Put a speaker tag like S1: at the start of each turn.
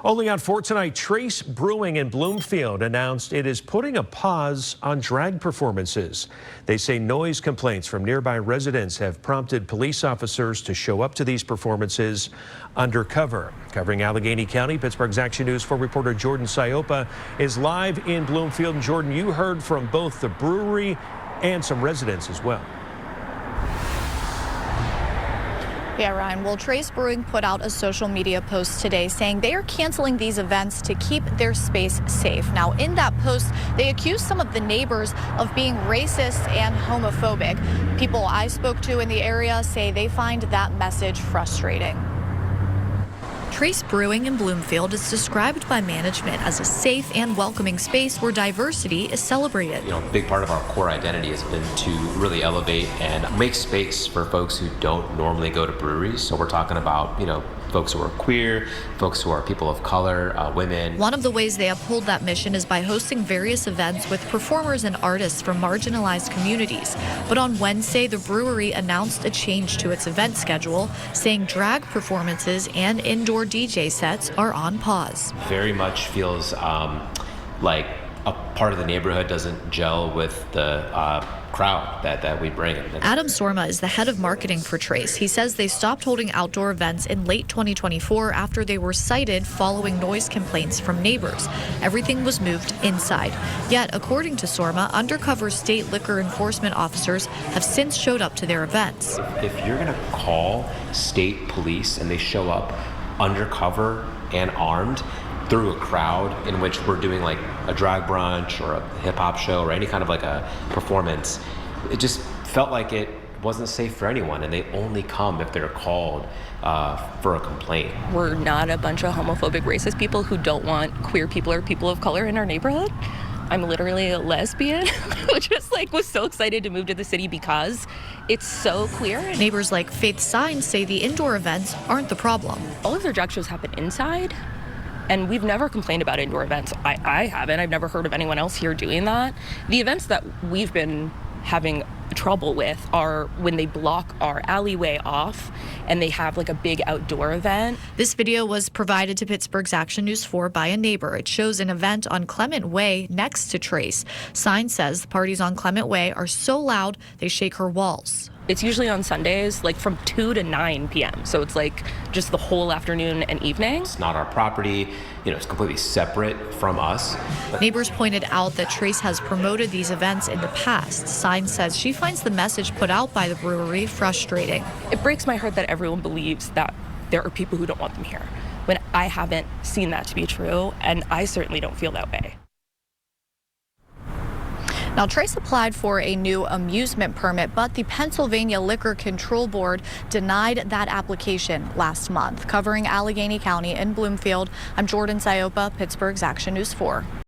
S1: Only out for tonight, Trace Brewing in Bloomfield announced it is putting a pause on drag performances. They say noise complaints from nearby residents have prompted police officers to show up to these performances undercover. Covering Allegheny County, Pittsburgh's Action News 4 reporter Jordan Siopa is live in Bloomfield. And Jordan, you heard from both the brewery and some residents as well.
S2: Yeah, Ryan. Well, Trace Brewing put out a social media post today saying they are canceling these events to keep their space safe. Now, in that post, they accused some of the neighbors of being racist and homophobic. People I spoke to in the area say they find that message frustrating. Trace Brewing in Bloomfield is described by management as a safe and welcoming space where diversity is celebrated.
S3: A big part of our core identity has been to really elevate and make space for folks who don't normally go to breweries. So we're talking about, folks who are queer, folks who are people of color, women.
S2: One of the ways they uphold that mission is by hosting various events with performers and artists from marginalized communities. But on Wednesday, the brewery announced a change to its event schedule, saying drag performances and indoor DJ sets are on pause.
S3: Very much feels like a part of the neighborhood doesn't gel with the crowd that we bring.
S2: Adam Sorma is the head of marketing for Trace. He says they stopped holding outdoor events in late 2024 after they were cited following noise complaints from neighbors. Everything was moved inside. Yet, according to Sorma, undercover state liquor enforcement officers have since showed up to their events.
S3: If you're going to call state police and they show up undercover and armed through a crowd in which we're doing like a drag brunch or a hip-hop show or any kind of like a performance, it just felt like it wasn't safe for anyone, and they only come if they're called for a complaint.
S4: We're not a bunch of homophobic, racist people who don't want queer people or people of color in our neighborhood. I'm literally a lesbian who just was so excited to move to the city because it's so queer.
S2: Neighbors like Faith Signs say the indoor events aren't the problem.
S4: All of their drag shows happen inside, and we've never complained about indoor events. I haven't. I've never heard of anyone else here doing that. The events that we've been having trouble with are when they block our alleyway off and they have a big outdoor event.
S2: This video was provided to Pittsburgh's Action News 4 by a neighbor. It shows an event on Clement Way next to Trace. Sign says the parties on Clement Way are so loud they shake her walls.
S4: It's usually on Sundays, from 2 to 9 p.m. So it's just the whole afternoon and evening.
S3: It's not our property. It's completely separate from us.
S2: Neighbors pointed out that Trace has promoted these events in the past. Sign says she finds the message put out by the brewery frustrating.
S4: It breaks my heart that everyone believes that there are people who don't want them here, when I haven't seen that to be true, and I certainly don't feel that way.
S2: Now, Trace applied for a new amusement permit, but the Pennsylvania Liquor Control Board denied that application last month. Covering Allegheny County in Bloomfield, I'm Jordan Siopa, Pittsburgh's Action News 4.